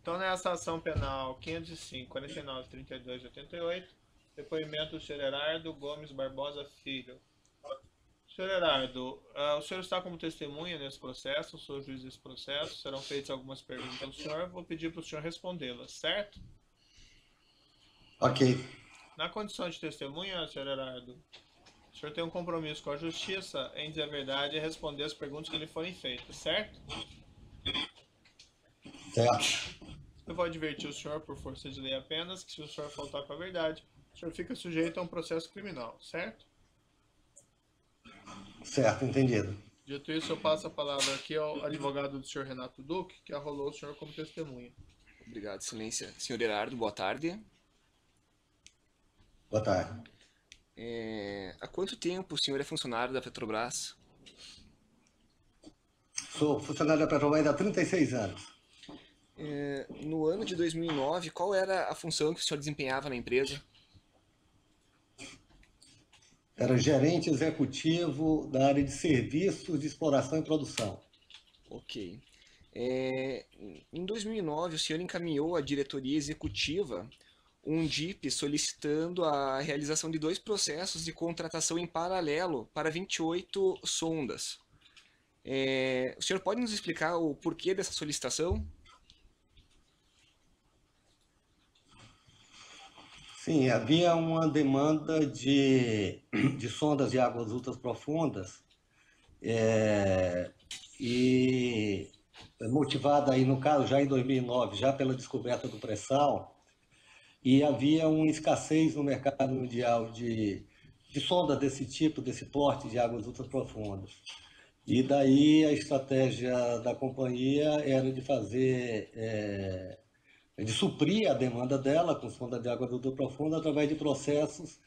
Então, nessa ação penal 505, 49, 32 e 88, depoimento do senhor Herardo Gomes Barbosa Filho. Senhor Herardo, o senhor está como testemunha nesse processo, sou juiz desse processo, serão feitas algumas perguntas ao senhor, vou pedir para o senhor respondê-las, certo? Ok. Na condição de testemunha, senhor Herardo, o senhor tem um compromisso com a justiça em dizer a verdade e responder as perguntas que lhe forem feitas, certo? Certo. Eu vou advertir o senhor, por força de lei apenas, que se o senhor faltar com a verdade, o senhor fica sujeito a um processo criminal, certo? Certo, entendido. Dito isso, eu passo a palavra aqui ao advogado do senhor Renato Duque, que arrolou o senhor como testemunha. Obrigado, excelência. Senhor Herardo, boa tarde. Boa tarde. Há quanto tempo o senhor é funcionário da Petrobras? Sou funcionário da Petrobras há 36 anos. No ano de 2009, qual era a função que o senhor desempenhava na empresa? Era gerente executivo da área de serviços de exploração e produção. Ok. Em 2009, o senhor encaminhou à diretoria executiva um DIP solicitando a realização de 2 processos de contratação em paralelo para 28 sondas. O senhor pode nos explicar o porquê dessa solicitação? Sim, havia uma demanda de sondas de águas ultras profundas e motivada aí, no caso, já em 2009, já pela descoberta do pré-sal, e havia uma escassez no mercado mundial de sondas desse tipo, desse porte de águas ultras profundas. E daí a estratégia da companhia era de fazer, de suprir a demanda dela com sonda de água ultra profunda através de processos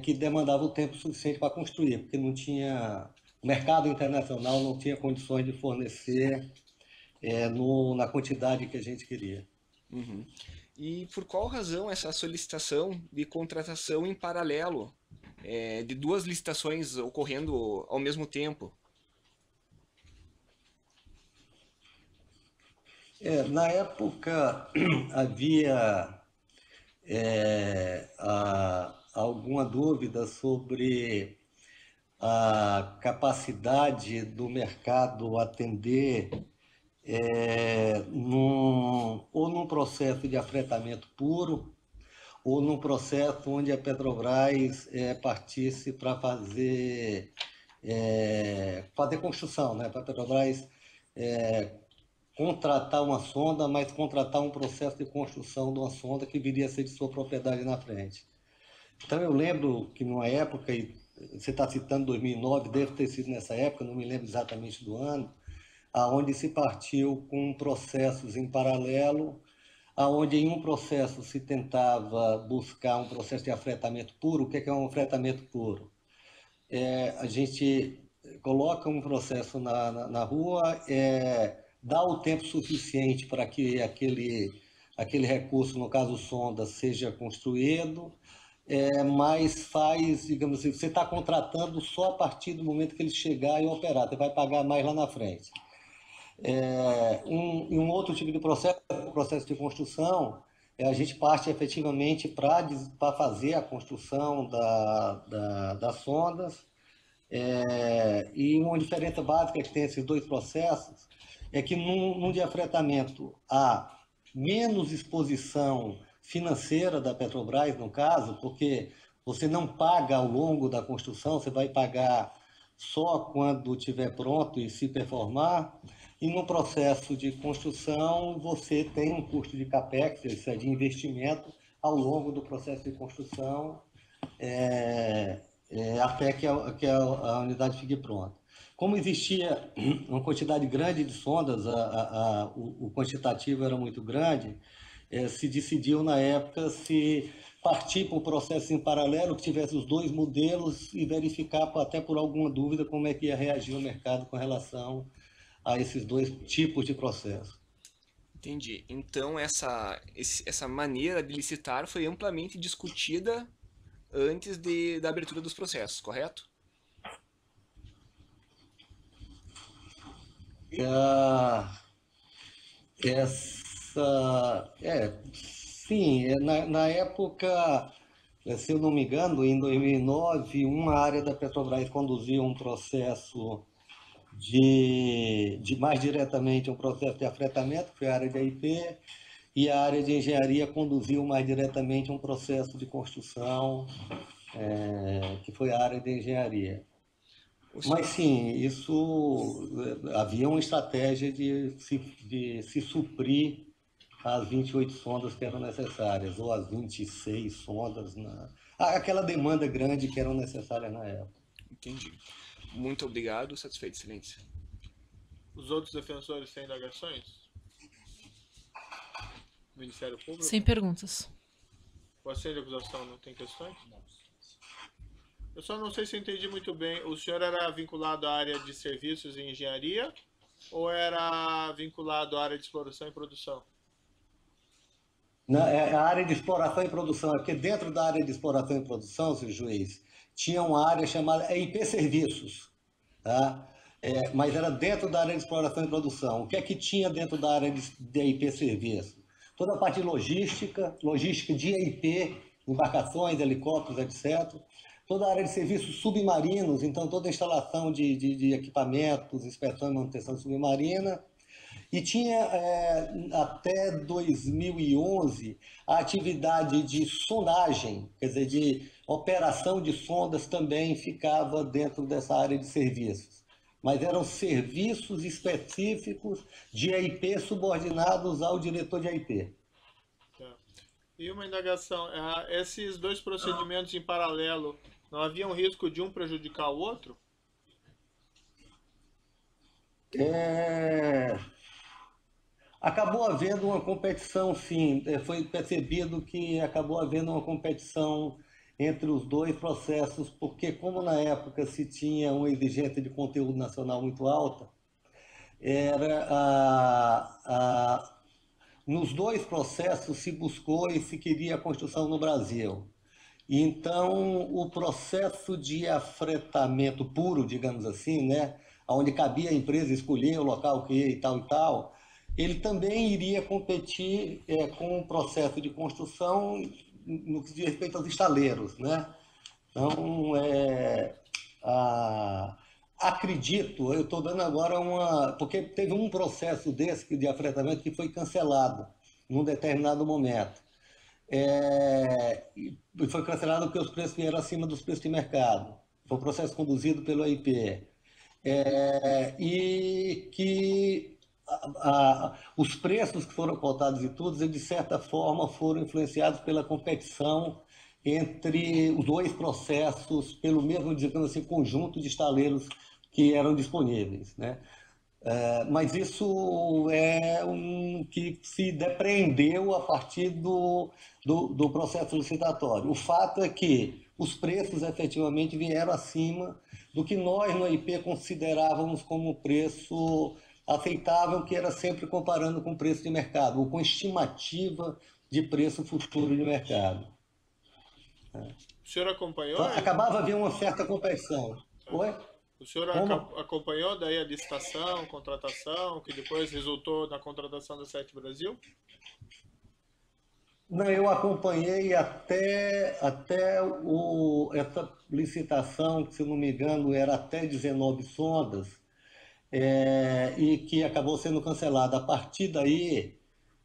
que demandavam tempo suficiente para construir, porque não tinha, o mercado internacional não tinha condições de fornecer na quantidade que a gente queria. Uhum. E por qual razão essa solicitação de contratação em paralelo, de 2 licitações ocorrendo ao mesmo tempo? Na época havia alguma dúvida sobre a capacidade do mercado atender ou num processo de afretamento puro, ou num processo onde a Petrobras partisse para fazer construção, né? Para a Petrobras contratar uma sonda, mas contratar um processo de construção de uma sonda que viria a ser de sua propriedade na frente. Então eu lembro que numa época, e você está citando 2009, deve ter sido nessa época, não me lembro exatamente do ano, aonde se partiu com processos em paralelo, aonde em um processo se tentava buscar um processo de afretamento puro. O que é um afretamento puro? A gente coloca um processo na rua, dá o tempo suficiente para que aquele recurso, no caso sonda, seja construído, mas faz, digamos assim, você está contratando só a partir do momento que ele chegar e operar, você vai pagar mais lá na frente. Um outro tipo de processo, o processo de construção, a gente parte efetivamente para fazer a construção das sondas, e uma diferença básica que tem esses 2 processos é que num de afretamento há menos exposição financeira da Petrobras, no caso, porque você não paga ao longo da construção, você vai pagar só quando estiver pronto e se performar. E no processo de construção, você tem um custo de capex, isso é de investimento, ao longo do processo de construção, até que a unidade fique pronta. Como existia uma quantidade grande de sondas, o quantitativo era muito grande, se decidiu na época se partir para um processo em paralelo que tivesse os 2 modelos e verificar, até por alguma dúvida, como é que ia reagir o mercado com relação a esses 2 tipos de processo. Entendi. Então essa maneira de licitar foi amplamente discutida antes da abertura dos processos, correto? sim, na época, se eu não me engano, em 2009, uma área da Petrobras conduzia um processo de mais diretamente um processo de afretamento, que foi a área de AIP, e a área de engenharia conduziu mais diretamente um processo de construção, que foi a área de engenharia. O Mas senhor, sim, havia uma estratégia de se suprir as 28 sondas que eram necessárias, ou as 26 sondas, aquela demanda grande que eram necessárias na época. entendi. Muito obrigado, satisfeito, excelência. Os outros defensores têm indagações? Ministério Público? Sem perguntas. O assento de acusação não tem questões? Eu só não sei se eu entendi muito bem. O senhor era vinculado à área de serviços e engenharia ou era vinculado à área de exploração e produção? A área de exploração e produção, é porque dentro da área de exploração e produção, senhor juiz, tinha uma área chamada EIP Serviços, tá? Mas era dentro da área de exploração e produção. O que é que tinha dentro da área de EIP Serviços? Toda a parte logística de EIP, embarcações, helicópteros, etc. Toda a área de serviços submarinos, então toda a instalação de equipamentos, inspeção e manutenção submarina. E tinha, até 2011, a atividade de sondagem, quer dizer, de operação de sondas também ficava dentro dessa área de serviços. Mas eram serviços específicos de AIP subordinados ao diretor de AIP. E uma indagação, esses dois procedimentos em paralelo, não havia um risco de um prejudicar o outro? Acabou havendo uma competição, sim. Foi percebido que acabou havendo uma competição entre os dois processos, porque como na época se tinha uma exigência de conteúdo nacional muito alta, nos dois processos se buscou e se queria a construção no Brasil. Então, o processo de afretamento puro, digamos assim, né, onde cabia a empresa escolher o local que ia e tal, ele também iria competir com o processo de construção no que diz respeito aos estaleiros, né? Então, acredito, eu estou dando agora porque teve um processo desse de afretamento que foi cancelado num determinado momento. E foi cancelado porque os preços vieram acima dos preços de mercado. Foi um processo conduzido pelo AIP. E que os preços que foram cotados e tudo, de certa forma, foram influenciados pela competição entre os dois processos, pelo mesmo, digamos assim, conjunto de estaleiros que eram disponíveis, né? Mas isso é que se depreendeu a partir do processo licitatório. O fato é que os preços efetivamente vieram acima do que nós no IP considerávamos como preço aceitável, que era sempre comparando com o preço de mercado, ou com estimativa de preço futuro de mercado. O senhor acompanhou? Então, acabava havendo uma certa competição. Oi? O senhor acompanhou daí a licitação, contratação, que depois resultou na contratação da Sete Brasil? Não, eu acompanhei até essa licitação, que se não me engano era até 19 sondas, e que acabou sendo cancelada. A partir daí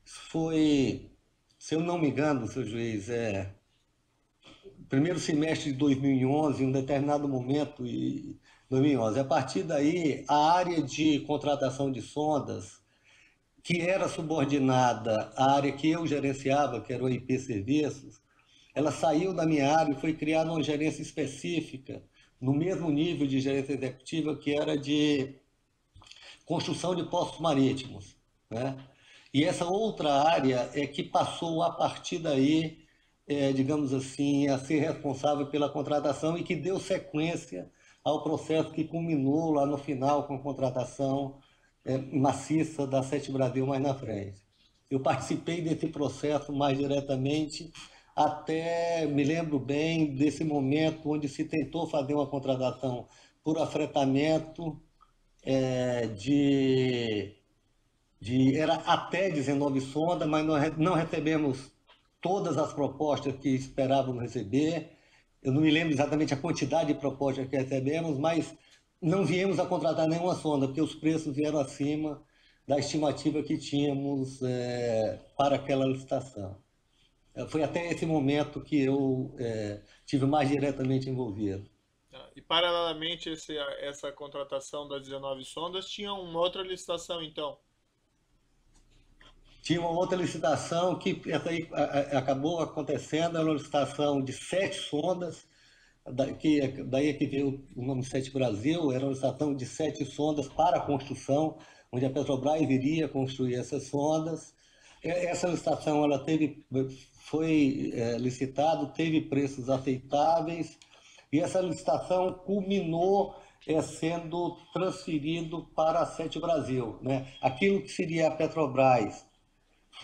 foi, se eu não me engano, seu juiz, primeiro semestre de 2011, em um determinado momento, 2011. A partir daí, a área de contratação de sondas, que era subordinada à área que eu gerenciava, que era o IP Serviços, ela saiu da minha área e foi criada uma gerência específica, no mesmo nível de gerência executiva, que era de construção de postos marítimos, né? E essa outra área é que passou, a partir daí, digamos assim, a ser responsável pela contratação e que deu sequência ao processo que culminou lá no final com a contratação maciça da Sete Brasil mais na frente. Eu participei desse processo mais diretamente, até me lembro bem desse momento onde se tentou fazer uma contratação por afretamento era até 19 sondas, mas nós não recebemos todas as propostas que esperávamos receber. Eu não me lembro exatamente a quantidade de propostas que recebemos, mas não viemos a contratar nenhuma sonda, porque os preços vieram acima da estimativa que tínhamos para aquela licitação. Foi até esse momento que eu tive mais diretamente envolvido. E paralelamente essa contratação das 19 sondas, tinha uma outra licitação então? Tinha uma outra licitação que essa aí acabou acontecendo, era uma licitação de 7 sondas, daí é que veio o nome 7 Brasil, era uma licitação de 7 sondas para a construção, onde a Petrobras iria construir essas sondas. Essa licitação foi licitada, teve preços aceitáveis, e essa licitação culminou sendo transferido para a 7 Brasil, né? Aquilo que seria a Petrobras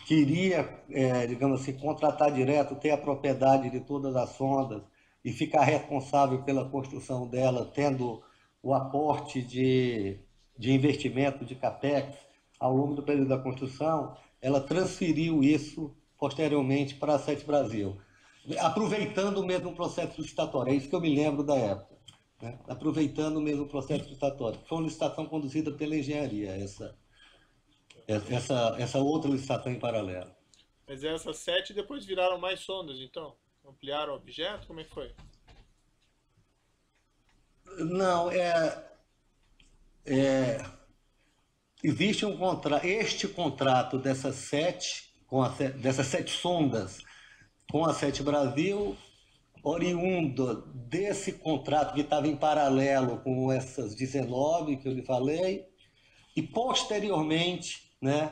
queria, digamos assim, contratar direto, ter a propriedade de todas as sondas e ficar responsável pela construção dela, tendo o aporte de investimento de CAPEX ao longo do período da construção, ela transferiu isso posteriormente para a 7 Brasil, aproveitando o mesmo processo licitatório. É isso que eu me lembro da época, né? Aproveitando o mesmo processo licitatório. Foi uma licitação conduzida pela engenharia, essa outra licitação em paralelo. Mas essas 7 depois viraram mais sondas, então? Ampliaram o objeto? Como é que foi? Não, existe um contrato, este contrato dessas 7, dessas 7 sondas com a 7 Brasil, oriundo desse contrato que estava em paralelo com essas 19 que eu lhe falei, e posteriormente, né,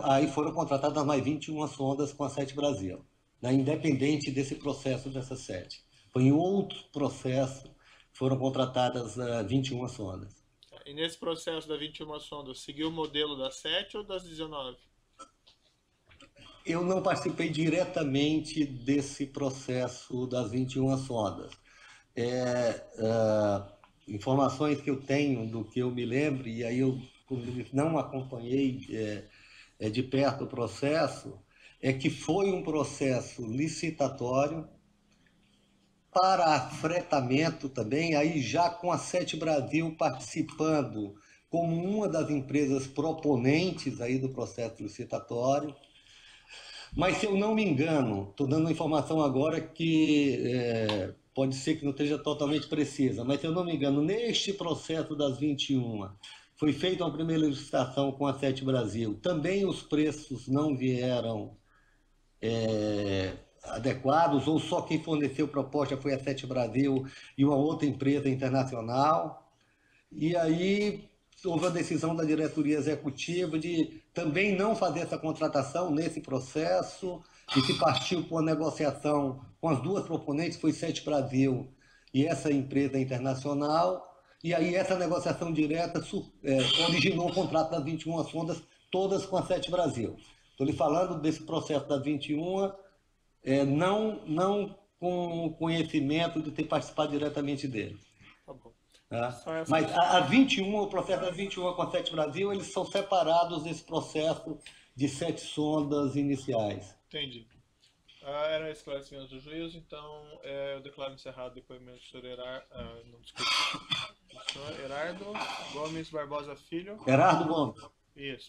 aí foram contratadas mais 21 sondas com a 7 Brasil, né, independente desse processo dessas 7. Foi em outro processo que foram contratadas 21 sondas. E nesse processo das 21 sondas, seguiu o modelo das 7 ou das 19? Eu não participei diretamente desse processo das 21 sondas. Informações que eu tenho do que eu me lembro, e aí eu não acompanhei de perto o processo, é que foi um processo licitatório para fretamento também, aí já com a 7 Brasil participando como uma das empresas proponentes aí do processo licitatório. Mas se eu não me engano, estou dando uma informação agora que pode ser que não esteja totalmente precisa, mas se eu não me engano, neste processo das 21, foi feita uma primeira licitação com a 7 Brasil. Também os preços não vieram adequados, ou só quem forneceu proposta foi a 7 Brasil e uma outra empresa internacional. E aí houve a decisão da diretoria executiva de também não fazer essa contratação nesse processo, e se partiu para uma negociação com as duas proponentes, foi 7 Brasil e essa empresa internacional, e aí essa negociação direta originou o contrato das 21 sondas, todas com a 7 Brasil. Estou lhe falando desse processo das 21, não com conhecimento de ter participado diretamente dele. Tá bom. Mas a 21, o processo das 21 com a 7 Brasil, eles são separados desse processo de 7 sondas iniciais. Entendi. Era esclarecimento do juízo, então eu declaro encerrado o depoimento do senhor Herardo Gomes Barbosa Filho. Herardo Gomes. Isso.